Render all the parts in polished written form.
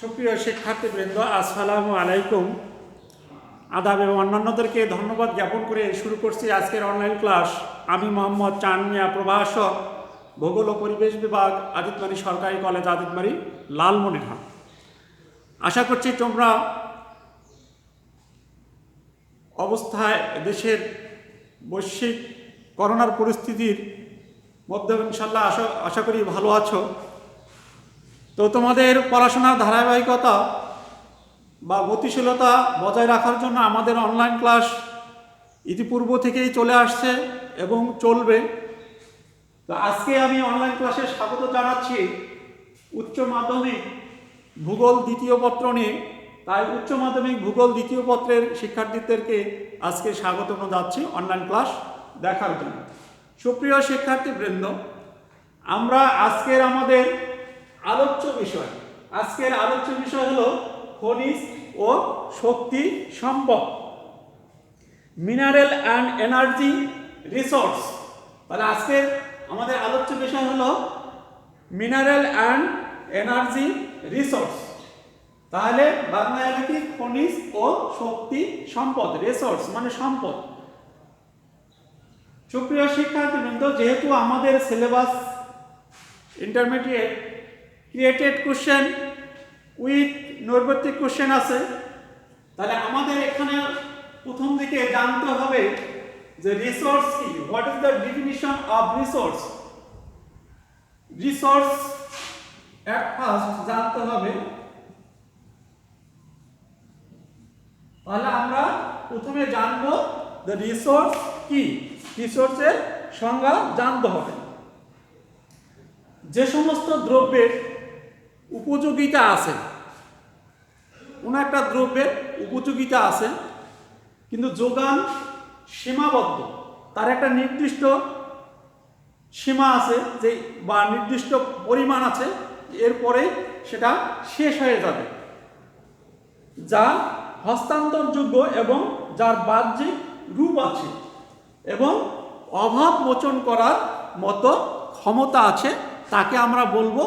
সুপ্রিয় শিক্ষার্থীবৃন্দ, আসসালামু আলাইকুম। আদাব এবং অন্যান্যদেরকে ধন্যবাদ জ্ঞাপন করে শুরু করছি আজকের অনলাইন ক্লাস। আমি মোহাম্মদ চান মিয়া, প্রভাষক, ভূগোল ও পরিবেশ বিভাগ, আদিতবাড়ি সরকারি কলেজ, আদিতবাড়ি, লালমনিরহাট। আশা করছি তোমরা অবস্থায় দেশের বৈশ্বিক করোনার পরিস্থিতির মধ্যে ইনশাল্লাহ আশা করি ভালো আছো। তো তোমাদের পড়াশোনার ধারাবাহিকতা বা গতিশীলতা বজায় রাখার জন্য আমাদের অনলাইন ক্লাস ইতিপূর্ব থেকেই চলে আসছে এবং চলবে। তো আজকে আমি অনলাইন ক্লাসে স্বাগত জানাচ্ছি উচ্চ মাধ্যমিক ভূগোল দ্বিতীয় পত্র নিয়ে। তাই উচ্চ মাধ্যমিক ভূগোল দ্বিতীয় পত্রের শিক্ষার্থীদেরকে আজকে স্বাগত জানাচ্ছি অনলাইন ক্লাস দেখার জন্য। সুপ্রিয় শিক্ষার্থীবৃন্দ, আমরা আজকের আলোচ্য বিষয় হলো খনিজ ও শক্তি সম্পদ, মিনারেল অ্যান্ড এনার্জি রিসোর্স। তাহলে আজকের আমাদের আলোচ্য বিষয় হলো মিনারেল অ্যান্ড এনার্জি রিসোর্স। তাহলে বাংলায় কি খনিজ ও শক্তি সম্পদ, রিসোর্স মানে সম্পদ। সুপ্রিয় শিক্ষার্থীবৃন্দ, যেহেতু আমাদের syllabus intermediate created question with নৈর্ব্যক্তিক কোশ্চেন আছে, তাহলে আমাদের এখানে প্রথম দিকে জানতে হবে যে রিসোর্স কি, what is the definition of resource. Resource at first জানতে হবে। তাহলে আমরা প্রথমে জানবো যে রিসোর্স কি, রিসোর্সের সংজ্ঞা জানতে হবে। যে সমস্ত দ্রব্যের উপযোগিতা আছে, কোনো একটা দ্রব্যের উপযোগিতা আছে কিন্তু যোগান সীমাবদ্ধ, তার একটা নির্দিষ্ট সীমা আছে যে বা নির্দিষ্ট পরিমাণ আছে, এরপরে সেটা শেষ হয়ে যাবে, যা হস্তান্তরযোগ্য এবং যার বাহ্যিক রূপ আছে এবং অভাব মোচন করার মতো ক্ষমতা আছে, তাকে আমরা বলবো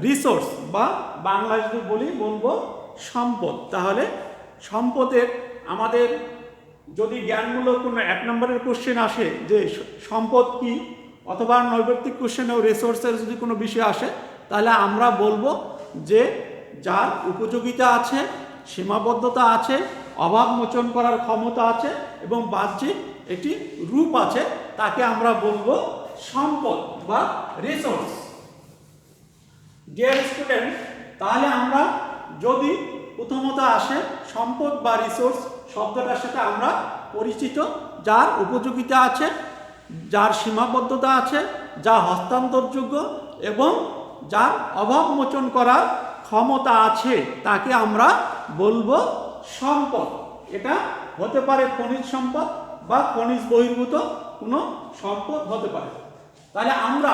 রিসোর্স বা বাংলায় যদি বলবো সম্পদ। তাহলে সম্পদের আমাদের যদি জ্ঞানমূলক কোনো 1 নম্বরের কোশ্চেন আসে যে সম্পদ কি, অথবা নৈর্ব্যক্তিক কোশ্চেনেও রিসোর্সের যদি কোনো বিষয় আসে, তাহলে আমরা বলবো যে যার উপযোগিতা আছে, সীমাবদ্ধতা আছে, অভাব মোচন করার ক্ষমতা আছে এবং বাহ্যিক একটি রূপ আছে, তাকে আমরা বলবো সম্পদ বা রিসোর্স। ডিয়ার স্টুডেন্ট, তাহলে আমরা যদি প্রথমত আসে সম্পদ বা রিসোর্স শব্দটার সাথে আমরা পরিচিত, যার উপযোগিতা আছে, যার সীমাবদ্ধতা আছে, যা হস্তান্তরযোগ্য এবং যার অভাব মোচন করার ক্ষমতা আছে, তাকে আমরা বলবো সম্পদ। এটা হতে পারে খনিজ সম্পদ বা খনিজ বহির্ভূত কোনো সম্পদ হতে পারে। তাহলে আমরা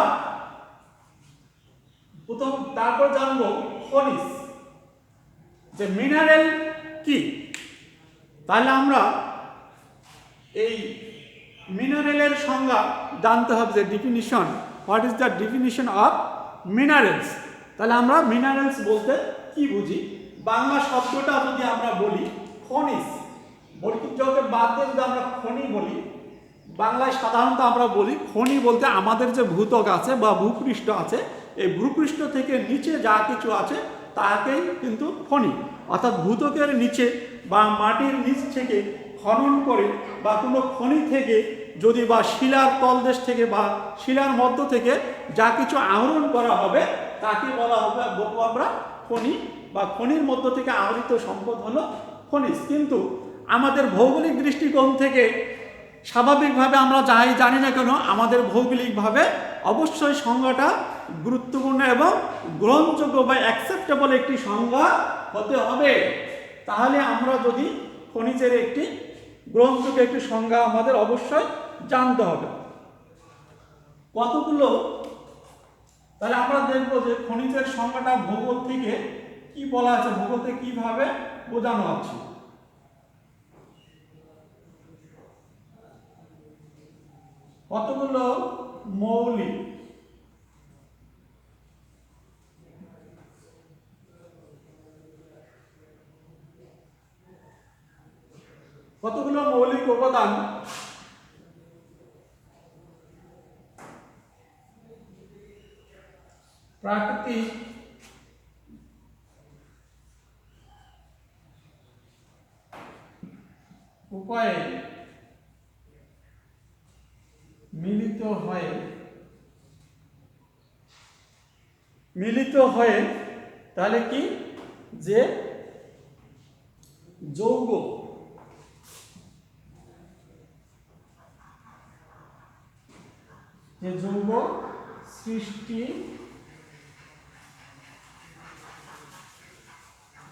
তারপর জানবো খনিজ, যে মিনারেল কি। তাহলে আমরা এই মিনারেলের সংজ্ঞা জানতে হবে, যে definition, what is the definition of minerals. তাহলে আমরা মিনারেলস বলতে কি বুঝি, বাংলা শব্দটা যদি আমরা বলি খনিজ, বৈচিত্র্যকে বাদ দিয়ে যদি আমরা খনি বলি, বাংলায় সাধারণত আমরা বলি খনি বলতে আমাদের যে ভূত্বক আছে বা ভূপৃষ্ঠ আছে, এই ভূপৃষ্ঠ থেকে নিচে যা কিছু আছে তাকেই কিন্তু খনি, অর্থাৎ ভূত্বকের নিচে বা মাটির নিচ থেকে খনন করে বা কোনো খনি থেকে যদি বা শিলার তলদেশ থেকে বা শিলার মধ্য থেকে যা কিছু আহরণ করা হবে তাকে বলবো আমরা খনি, বা খনির মধ্য থেকে আহরিত সম্পদ হলো খনিজ। কিন্তু আমাদের ভৌগোলিক দৃষ্টিকোণ থেকে স্বাভাবিকভাবে আমরা যাই জানি না কেন, আমাদের ভৌগোলিকভাবে অবশ্যই সংজ্ঞাটা গুরুত্বপূর্ণ এবং গ্রহণযোগ্য বা অ্যাকসেপ্টেবল একটি সংজ্ঞা হতে হবে। তাহলে আমরা যদি খনিজের একটি গ্রহণযোগ্য একটি সংজ্ঞা আমাদের অবশ্যই জানতে হবে। কতগুলো, তাহলে আমরা দেখবো যে খনিজের সংজ্ঞাটা ভূগোল থেকে কি বলা আছে, ভূগোল থেকে কিভাবে বোঝানো হচ্ছে। কতগুলো মৌলিক কতগুলো মৌলিক উপাদান প্রাকৃতিক উপায়ে মিলিত হয়ে তাহলে কি যে যৌগ সৃষ্টি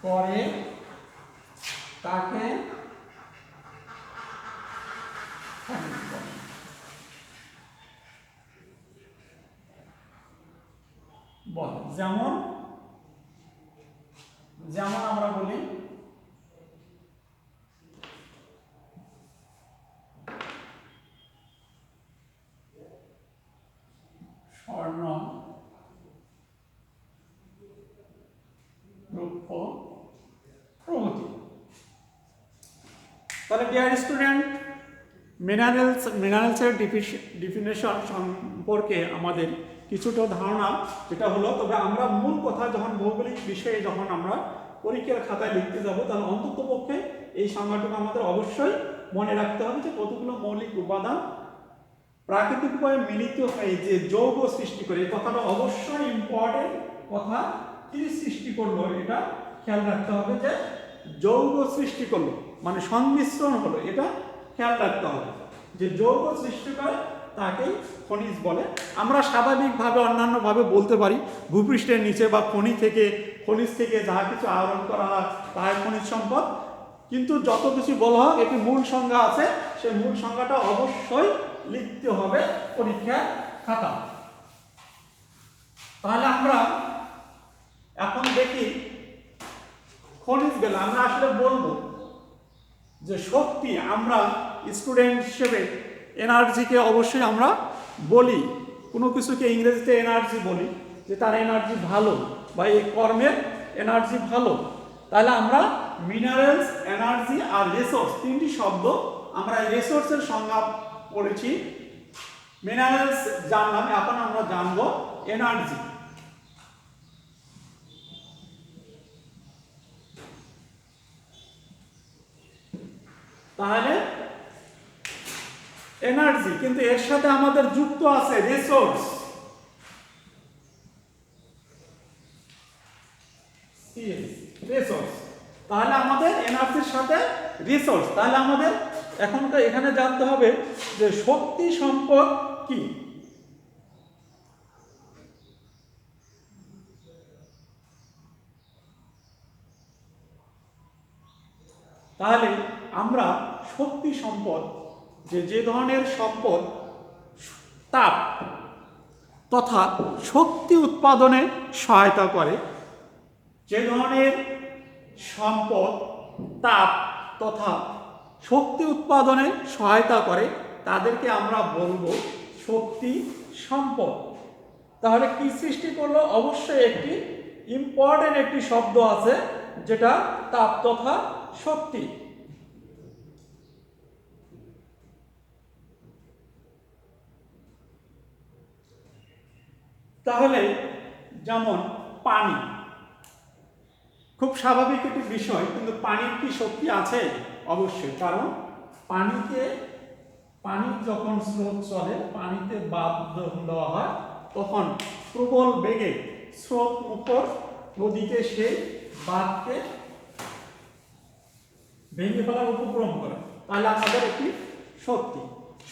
করে তাকে বলে। যেমন আমরা বলি স্বর্ণ, রৌপ্য প্রভৃতি। তাহলে ডিয়ার স্টুডেন্ট, মিনারেলসের ডিফিনেশন সম্পর্কে আমাদের কিছুটা ধারণা যেটা হলো, তবে আমরা মূল কথা যখন ভৌগোলিক বিষয়ে যখন আমরা পরীক্ষার খাতায় লিখতে যাব, তাহলে অন্ততপক্ষে এই সংজ্ঞাটুকু আমাদের অবশ্যই মনে রাখতে হবে যে কতগুলো মৌলিক উপাদান প্রাকৃতিক উপায়ে মিলিত হয়ে যে যৌগ সৃষ্টি করে। এই কথাটা অবশ্যই ইম্পর্টেন্ট কথা। কি সৃষ্টি করলো এটা খেয়াল রাখতে হবে, যে যৌগ সৃষ্টি করলো মানে সংমিশ্রণ হলো, এটা খেয়াল রাখতে হবে। যে যৌগ সৃষ্টি করে তাকেই খনিজ বলে। আমরা স্বাভাবিকভাবে অন্যান্যভাবে বলতে পারি ভূপৃষ্ঠের নিচে বা খনিজ থেকে যাহা কিছু আহরণ করা হয় তাই খনিজ সম্পদ। কিন্তু যত কিছু বলা হোক, একটি মূল সংজ্ঞা আছে, সেই মূল সংজ্ঞাটা অবশ্যই লিখতে হবে পরীক্ষার খাতা। তাহলে আমরা এখন দেখি খনিজ গেলে আমরা আসলে বলবো যে শক্তি, আমরা স্টুডেন্ট হিসেবে এনার্জিকে অবশ্যই আমরা বলি, কোনো কিছুকে ইংরেজিতে এনার্জি বলি, যে তার এনার্জি ভালো বা এই কর্মের এনার্জি ভালো। তাহলে আমরা মিনারেলস, এনার্জি আর রিসোর্স, তিনটি শব্দ আমরা রিসোর্সের সংজ্ঞা পড়েছি। মিনারেলস জানলাম, এখন আমরা জানবো এনার্জি। তাহলে এনার্জি, কিন্তু এর সাথে আমাদের যুক্ত আছে রিসোর্স, তাহলে আমাদের এনার্জির সাথে রিসোর্স। তাহলে আমাদের এখানে জানতে হবে যে শক্তি সম্পদ কি। তাহলে আমরা শক্তি সম্পদ, যে ধরনের সম্পদ তাপ তথা শক্তি উৎপাদনে সহায়তা করে, যে ধরনের সম্পদ তাপ তথা শক্তি উৎপাদনে সহায়তা করে তাদেরকে আমরা বলবো শক্তি সম্পদ। তাহলে কি সৃষ্টি করলো? অবশ্যই একটি ইম্পর্টেন্ট একটি শব্দ আছে, যেটা তাপ তথা শক্তি। তাহলে যেমন পানি, খুব স্বাভাবিক একটি বিষয়, কিন্তু পানির কি শক্তি আছে? অবশ্যই, কারণ পানি যখন স্রোত চলে, পানিতে বাঁধ দেওয়া হয়, তখন প্রবল বেগে স্রোত মুখর নদীতে সেই বাঁধকে ভেঙে ফেলার উপক্রম করে। তাহলে আমাদের একটি শক্তি।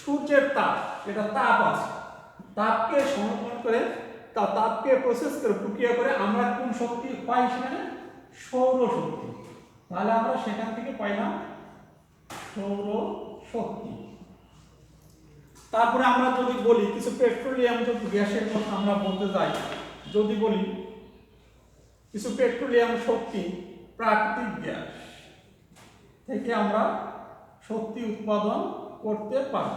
সূর্যের তাপ, এটা তাপ আছে, তাপকে সংরক্ষণ করে, তাপকে প্রসেস করে, প্রক্রিয়া করে আমরা কোন শক্তি পাই? সেখানে সৌর শক্তি। তাহলে আমরা সেখান থেকে পাইলাম সৌর শক্তি। তারপরে আমরা যদি বলি কিছু পেট্রোলিয়াম গ্যাসের কথা আমরা বলতে যাই, যদি বলি কিছু পেট্রোলিয়াম শক্তি প্রাকৃতিক গ্যাস থেকে আমরা শক্তি উৎপাদন করতে পারি।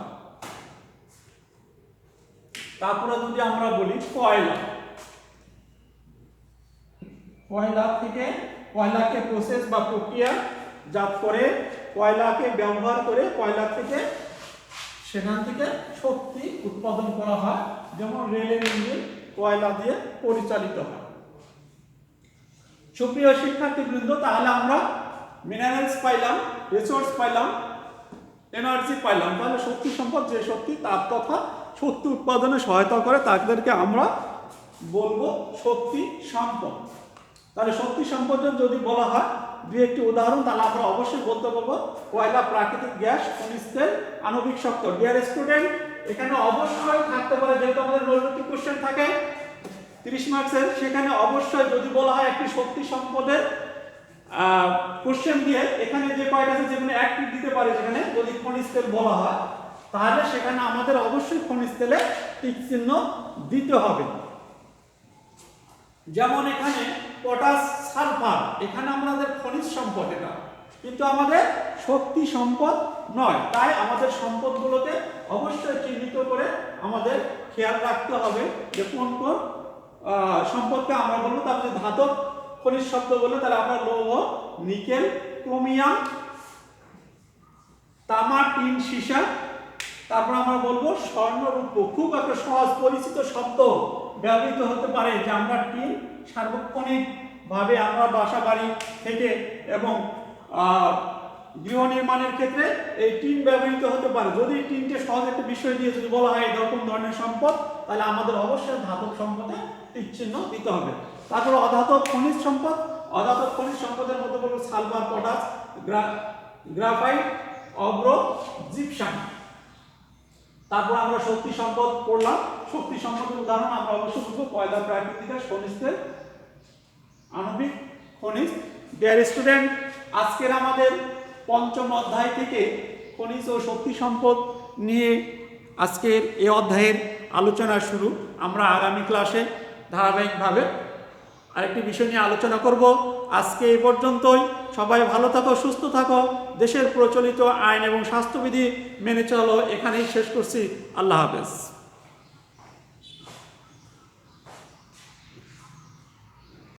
তারপরে যদি আমরা বলি কয়লা থেকে, কয়লাকে প্রসেস বা প্রক্রিয়া জাত করে কয়লাকে ব্যবহার করে কয়লা থেকে সেখান থেকে শক্তি উৎপাদন করা হয়, যেমন রেলের ইঞ্জিন কয়লা দিয়ে পরিচালিত হয়। সুপ্রিয় শিক্ষার্থীবৃন্দ, তাহলে আমরা মিনারেলস পাইলাম, রিসোর্স পাইলাম, এনার্জি পাইলাম। তাহলে শক্তি সম্পদ, যে শক্তি তাপ তথা শক্তি উৎপাদনে সহায়তা করে তাদেরকে আমরা বলবো শক্তি সম্পদ। তাহলে শক্তি সম্পদের যদি বলা হয় দুই একটি উদাহরণ, তাহলে আমরা অবশ্যই বলতে পারবো কয়লা, প্রাকৃতিক গ্যাস, খনিজ তেল, আণবিক শক্তি। ডিয়ার স্টুডেন্ট, এখানে অবশ্যই থাকতে পারে, যেহেতু আমাদের নৈর্ব্যক্তিক কোশ্চেন থাকে 30 মার্কসের, সেখানে অবশ্যই যদি বলা হয় একটি শক্তি সম্পদের কোশ্চেন দিয়ে এখানে যে কয়টা আছে যেখানে একটি দিতে পারে, যেখানে যদি খনিজ তেল বলা হয় তাহলে সেখানে আমাদের অবশ্যই খনিজ তেলে টিক চিহ্ন দিতে হবে। যেমন এখানে পটাশ, সালফার, এখানে আমাদের খনিজ সম্পদ, এটা কিন্তু আমাদের শক্তি সম্পদ নয়। তাই আমাদের সম্পদগুলোকে অবশ্যই চিহ্নিত করে আমাদের খেয়াল রাখতে হবে যে কোন কোন সম্পদকে আমরা বলবো। তারপরে ধাতব খনিজ শব্দ বললে তাহলে আমরা লৌহ, নিকেল, ক্রোমিয়াম, তামা, টিন, সীসা। তারপর আমরা বলবো স্বর্ণ, রূপ। খুব একটা সহজ পরিচিত শব্দ ব্যবহৃত হতে পারে যে আমরা টিন সার্বক্ষণিক ভাবে আমরা বাসা বাড়ি থেকে এবং গৃহ নির্মাণের ক্ষেত্রে এই টিন ব্যবহৃত হতে পারে। যদি টিনকে সহজ একটা বিষয় দিয়ে যদি বলা হয় এরকম ধরনের সম্পদ, তাহলে আমাদের অবশ্যই ধাতব সম্পদে টিক চিহ্ন দিতে হবে। তারপর অধাতব খনিজ সম্পদ, অধাতব খনিজ সম্পদের মধ্যে বলবো সালফার, পটাশ, গ্রাফাইট, অভ্র, জিপসাম। তারপর আমরা শক্তি সম্পদ পড়লাম। শক্তি সম্পদের উদাহরণ আমরা অবশ্যই বলবো কয়লা, প্রাকৃতিক গ্যাস, খনিজ তেল, আণবিক খনিজ। ডিয়ার স্টুডেন্ট, আজকের আমাদের পঞ্চম অধ্যায় থেকে খনিজ ও শক্তি সম্পদ নিয়ে আজকের এই অধ্যায়ের আলোচনা শুরু। আমরা আগামী ক্লাসে ধারাবাহিকভাবে আরেকটি বিষয় নিয়ে আলোচনা করব। আজকে এই পর্যন্তই। সবাই ভালো থাকো, সুস্থ থাকো, দেশের প্রচলিত আইন এবং স্বাস্থ্যবিধি মেনে চলো। এখানেই শেষ করছি। আল্লাহ হাফেজ।